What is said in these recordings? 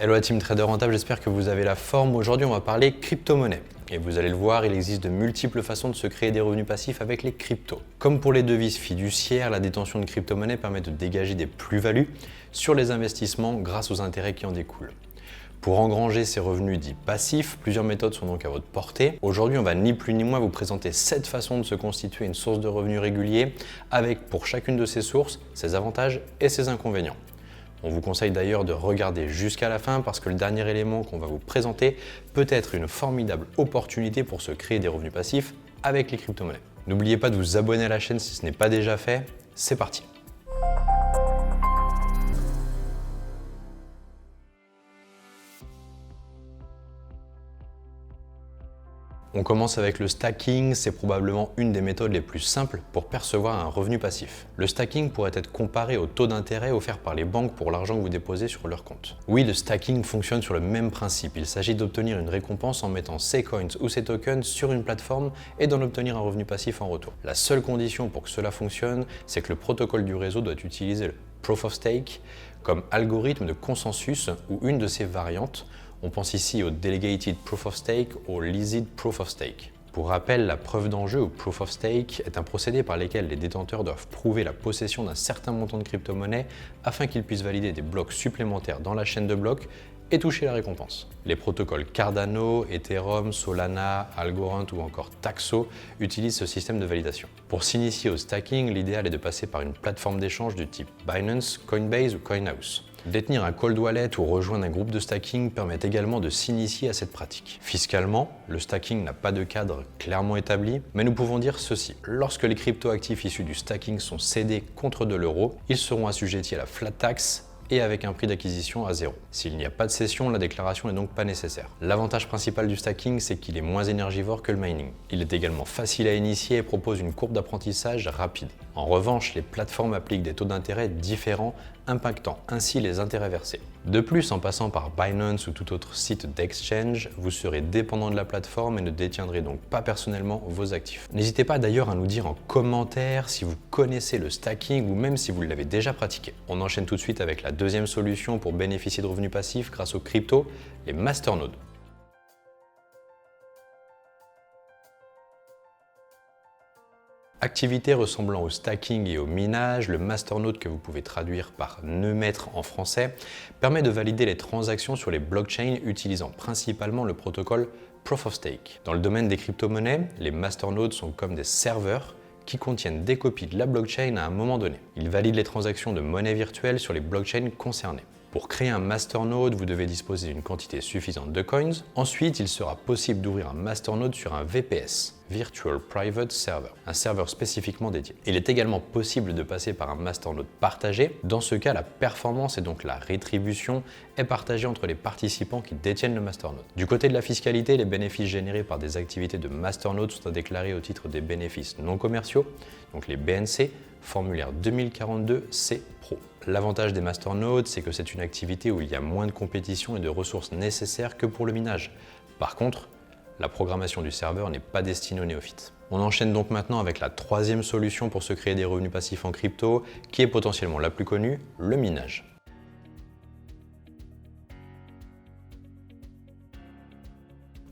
Hello la team Trader Rentable, j'espère que vous avez la forme. Aujourd'hui, on va parler crypto-monnaie. Et vous allez le voir, il existe de multiples façons de se créer des revenus passifs avec les cryptos. Comme pour les devises fiduciaires, la détention de crypto-monnaie permet de dégager des plus-values sur les investissements grâce aux intérêts qui en découlent. Pour engranger ces revenus dits passifs, plusieurs méthodes sont donc à votre portée. Aujourd'hui, on va ni plus ni moins vous présenter 7 façons de se constituer une source de revenus régulier avec pour chacune de ces sources, ses avantages et ses inconvénients. On vous conseille d'ailleurs de regarder jusqu'à la fin parce que le dernier élément qu'on va vous présenter peut être une formidable opportunité pour se créer des revenus passifs avec les crypto-monnaies. N'oubliez pas de vous abonner à la chaîne si ce n'est pas déjà fait. C'est parti! On commence avec le stacking, c'est probablement une des méthodes les plus simples pour percevoir un revenu passif. Le stacking pourrait être comparé au taux d'intérêt offert par les banques pour l'argent que vous déposez sur leur compte. Oui, le stacking fonctionne sur le même principe. Il s'agit d'obtenir une récompense en mettant ses coins ou ses tokens sur une plateforme et d'en obtenir un revenu passif en retour. La seule condition pour que cela fonctionne, c'est que le protocole du réseau doit utiliser le Proof of Stake comme algorithme de consensus ou une de ses variantes. On pense ici au Delegated Proof of Stake ou au Leased Proof of Stake. Pour rappel, la preuve d'enjeu ou Proof of Stake est un procédé par lequel les détenteurs doivent prouver la possession d'un certain montant de crypto-monnaie afin qu'ils puissent valider des blocs supplémentaires dans la chaîne de blocs et toucher la récompense. Les protocoles Cardano, Ethereum, Solana, Algorand ou encore Taxo utilisent ce système de validation. Pour s'initier au stacking, l'idéal est de passer par une plateforme d'échange du type Binance, Coinbase ou CoinHouse. Détenir un cold wallet ou rejoindre un groupe de stacking permet également de s'initier à cette pratique. Fiscalement, le stacking n'a pas de cadre clairement établi, mais nous pouvons dire ceci. Lorsque les crypto-actifs issus du stacking sont cédés contre de l'euro, ils seront assujettis à la flat tax et avec un prix d'acquisition à 0. S'il n'y a pas de cession, la déclaration n'est donc pas nécessaire. L'avantage principal du stacking, c'est qu'il est moins énergivore que le mining. Il est également facile à initier et propose une courbe d'apprentissage rapide. En revanche, les plateformes appliquent des taux d'intérêt différents, impactant ainsi les intérêts versés. De plus, en passant par Binance ou tout autre site d'exchange, vous serez dépendant de la plateforme et ne détiendrez donc pas personnellement vos actifs. N'hésitez pas d'ailleurs à nous dire en commentaire si vous connaissez le stacking ou même si vous l'avez déjà pratiqué. On enchaîne tout de suite avec la deuxième solution pour bénéficier de revenus passifs grâce aux cryptos, les masternodes. Activité ressemblant au stacking et au minage, le masternode que vous pouvez traduire par nœud maître en français permet de valider les transactions sur les blockchains utilisant principalement le protocole Proof of Stake. Dans le domaine des crypto-monnaies, les masternodes sont comme des serveurs qui contiennent des copies de la blockchain à un moment donné. Ils valident les transactions de monnaie virtuelle sur les blockchains concernées. Pour créer un masternode, vous devez disposer d'une quantité suffisante de coins. Ensuite, il sera possible d'ouvrir un masternode sur un VPS, Virtual Private Server, un serveur spécifiquement dédié. Il est également possible de passer par un masternode partagé. Dans ce cas, la performance et donc la rétribution est partagée entre les participants qui détiennent le masternode. Du côté de la fiscalité, les bénéfices générés par des activités de masternode sont à déclarer au titre des bénéfices non commerciaux, donc les BNC, formulaire 2042C Pro. L'avantage des masternodes, c'est que c'est une activité où il y a moins de compétition et de ressources nécessaires que pour le minage. Par contre, la programmation du serveur n'est pas destinée aux néophytes. On enchaîne donc maintenant avec la troisième solution pour se créer des revenus passifs en crypto, qui est potentiellement la plus connue, le minage.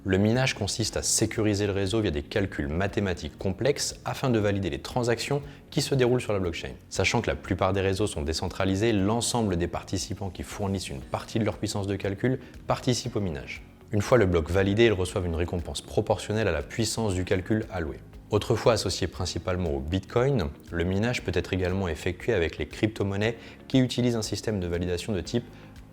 Le minage consiste à sécuriser le réseau via des calculs mathématiques complexes afin de valider les transactions qui se déroulent sur la blockchain. Sachant que la plupart des réseaux sont décentralisés, l'ensemble des participants qui fournissent une partie de leur puissance de calcul participent au minage. Une fois le bloc validé, ils reçoivent une récompense proportionnelle à la puissance du calcul alloué. Autrefois associé principalement au Bitcoin, le minage peut être également effectué avec les crypto-monnaies qui utilisent un système de validation de type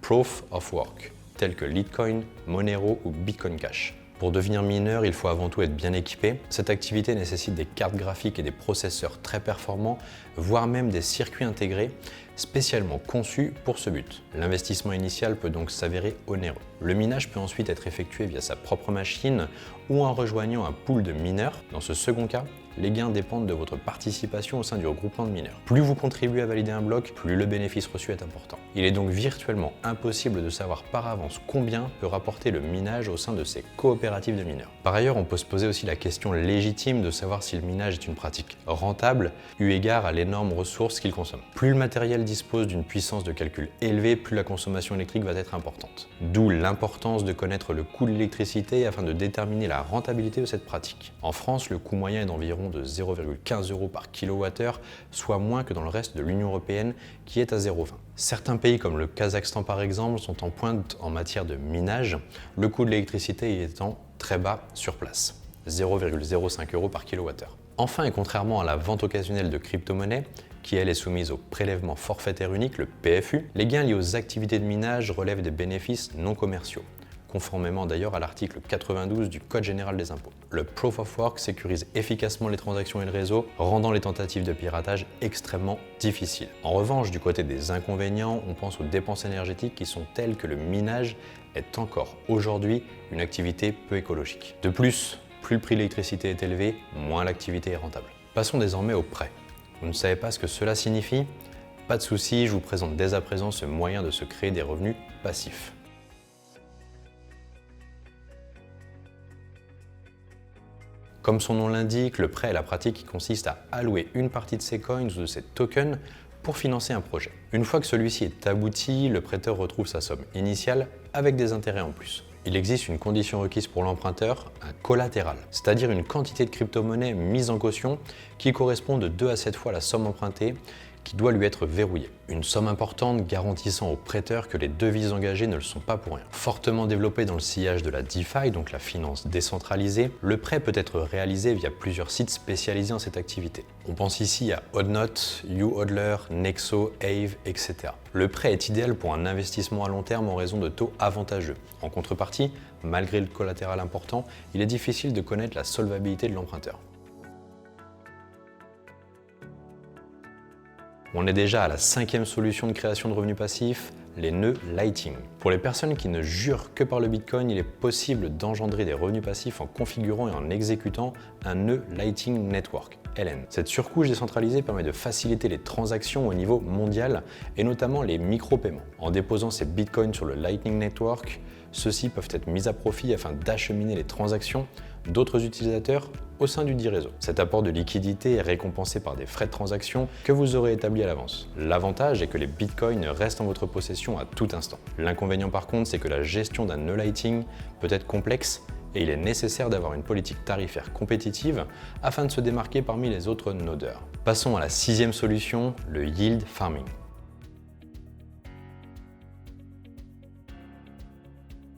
Proof of Work, tels que Litecoin, Monero ou Bitcoin Cash. Pour devenir mineur, il faut avant tout être bien équipé. Cette activité nécessite des cartes graphiques et des processeurs très performants, voire même des circuits intégrés spécialement conçus pour ce but. L'investissement initial peut donc s'avérer onéreux. Le minage peut ensuite être effectué via sa propre machine ou en rejoignant un pool de mineurs. Dans ce second cas, les gains dépendent de votre participation au sein du regroupement de mineurs. Plus vous contribuez à valider un bloc, plus le bénéfice reçu est important. Il est donc virtuellement impossible de savoir par avance combien peut rapporter le minage au sein de ces coopératives de mineurs. Par ailleurs, on peut se poser aussi la question légitime de savoir si le minage est une pratique rentable, eu égard à l'énorme ressource qu'il consomme. Plus le matériel matériel dispose d'une puissance de calcul élevée, plus la consommation électrique va être importante. D'où l'importance de connaître le coût de l'électricité afin de déterminer la rentabilité de cette pratique. En France, le coût moyen est d'environ de 0,15 € par kWh, soit moins que dans le reste de l'Union européenne qui est à 0,20 €. Certains pays comme le Kazakhstan par exemple sont en pointe en matière de minage, le coût de l'électricité y étant très bas sur place, 0,05 € par kWh. Enfin, et contrairement à la vente occasionnelle de crypto-monnaies, qui elle est soumise au prélèvement forfaitaire unique, le PFU, les gains liés aux activités de minage relèvent des bénéfices non commerciaux, conformément d'ailleurs à l'article 92 du Code général des impôts. Le Proof of Work sécurise efficacement les transactions et le réseau, rendant les tentatives de piratage extrêmement difficiles. En revanche, du côté des inconvénients, on pense aux dépenses énergétiques qui sont telles que le minage est encore aujourd'hui une activité peu écologique. De plus le prix de l'électricité est élevé, moins l'activité est rentable. Passons désormais aux prêts. Vous ne savez pas ce que cela signifie? Pas de souci, je vous présente dès à présent ce moyen de se créer des revenus passifs. Comme son nom l'indique, le prêt est la pratique qui consiste à allouer une partie de ses coins ou de ses tokens pour financer un projet. Une fois que celui-ci est abouti, le prêteur retrouve sa somme initiale avec des intérêts en plus. Il existe une condition requise pour l'emprunteur, un collatéral, c'est-à-dire une quantité de crypto-monnaie mise en caution qui correspond de 2 à 7 fois la somme empruntée qui doit lui être verrouillée. Une somme importante garantissant au prêteur que les devises engagées ne le sont pas pour rien. Fortement développé dans le sillage de la DeFi, donc la finance décentralisée, le prêt peut être réalisé via plusieurs sites spécialisés en cette activité. On pense ici à Hodnot, YouHodler, Nexo, Aave, etc. Le prêt est idéal pour un investissement à long terme en raison de taux avantageux. En contrepartie, malgré le collatéral important, il est difficile de connaître la solvabilité de l'emprunteur. On est déjà à la 5e solution de création de revenus passifs, les nœuds Lighting. Pour les personnes qui ne jurent que par le Bitcoin, il est possible d'engendrer des revenus passifs en configurant et en exécutant un nœud Lighting Network, LN. Cette surcouche décentralisée permet de faciliter les transactions au niveau mondial et notamment les micro-paiements. En déposant ces Bitcoins sur le Lightning Network, ceux-ci peuvent être mis à profit afin d'acheminer les transactions d'autres utilisateurs au sein du dit réseau. Cet apport de liquidité est récompensé par des frais de transaction que vous aurez établis à l'avance. L'avantage est que les bitcoins restent en votre possession à tout instant. L'inconvénient par contre, c'est que la gestion d'un nœud Lighting peut être complexe et il est nécessaire d'avoir une politique tarifaire compétitive afin de se démarquer parmi les autres nodeurs. Passons à la 6e solution, le yield farming.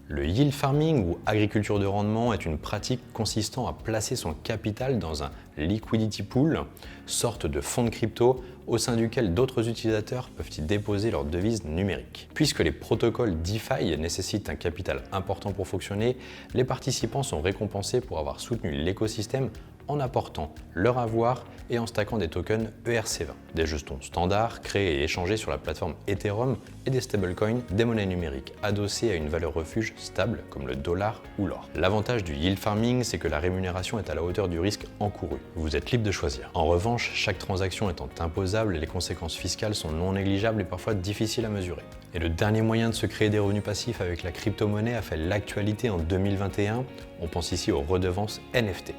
Le yield farming ou agriculture de rendement est une pratique consistant à placer son capital dans un liquidity pool, sorte de fonds de crypto au sein duquel d'autres utilisateurs peuvent y déposer leurs devises numériques. Puisque les protocoles DeFi nécessitent un capital important pour fonctionner, les participants sont récompensés pour avoir soutenu l'écosystème en apportant leur avoir et en stackant des tokens ERC20, des jetons standards créés et échangés sur la plateforme Ethereum et des stablecoins, des monnaies numériques adossées à une valeur refuge stable comme le dollar ou l'or. L'avantage du yield farming, c'est que la rémunération est à la hauteur du risque encouru. Vous êtes libre de choisir. En revanche, chaque transaction étant imposable, les conséquences fiscales sont non négligeables et parfois difficiles à mesurer. Et le dernier moyen de se créer des revenus passifs avec la crypto-monnaie a fait l'actualité en 2021. On pense ici aux redevances NFT.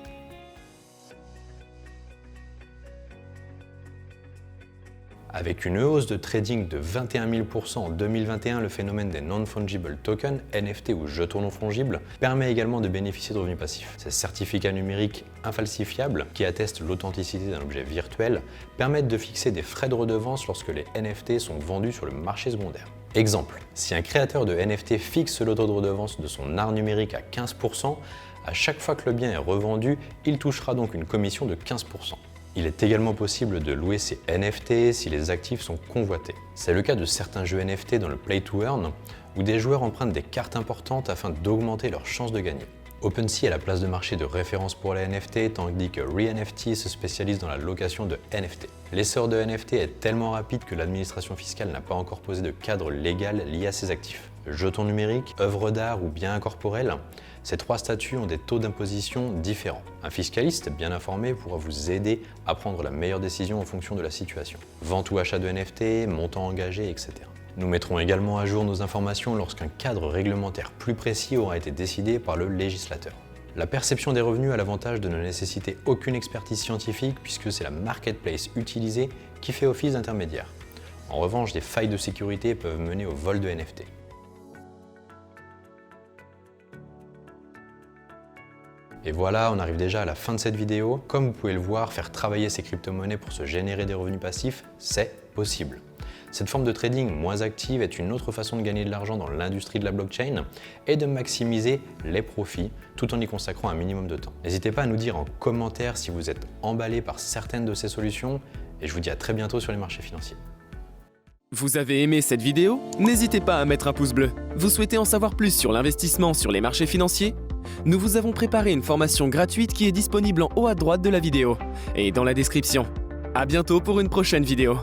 Avec une hausse de trading de 21 000 % en 2021, le phénomène des non-fungible tokens, NFT ou jetons non fongibles, permet également de bénéficier de revenus passifs. Ces certificats numériques infalsifiables, qui attestent l'authenticité d'un objet virtuel, permettent de fixer des frais de redevance lorsque les NFT sont vendus sur le marché secondaire. Exemple, si un créateur de NFT fixe le taux de redevance de son art numérique à 15 %, à chaque fois que le bien est revendu, il touchera donc une commission de 15 %. Il est également possible de louer ces NFT si les actifs sont convoités. C'est le cas de certains jeux NFT dans le Play to Earn, où des joueurs empruntent des cartes importantes afin d'augmenter leurs chances de gagner. OpenSea est la place de marché de référence pour les NFT, tandis que ReNFT se spécialise dans la location de NFT. L'essor de NFT est tellement rapide que l'administration fiscale n'a pas encore posé de cadre légal lié à ces actifs. Jetons numériques, œuvres d'art ou biens incorporels, ces 3 statuts ont des taux d'imposition différents. Un fiscaliste bien informé pourra vous aider à prendre la meilleure décision en fonction de la situation. Vente ou achat de NFT, montant engagé, etc. Nous mettrons également à jour nos informations lorsqu'un cadre réglementaire plus précis aura été décidé par le législateur. La perception des revenus a l'avantage de ne nécessiter aucune expertise scientifique puisque c'est la marketplace utilisée qui fait office d'intermédiaire. En revanche, des failles de sécurité peuvent mener au vol de NFT. Et voilà, on arrive déjà à la fin de cette vidéo. Comme vous pouvez le voir, faire travailler ces crypto-monnaies pour se générer des revenus passifs, c'est possible. Cette forme de trading moins active est une autre façon de gagner de l'argent dans l'industrie de la blockchain et de maximiser les profits tout en y consacrant un minimum de temps. N'hésitez pas à nous dire en commentaire si vous êtes emballé par certaines de ces solutions et je vous dis à très bientôt sur les marchés financiers. Vous avez aimé cette vidéo? N'hésitez pas à mettre un pouce bleu. Vous souhaitez en savoir plus sur l'investissement sur les marchés financiers? Nous vous avons préparé une formation gratuite qui est disponible en haut à droite de la vidéo et dans la description. À bientôt pour une prochaine vidéo.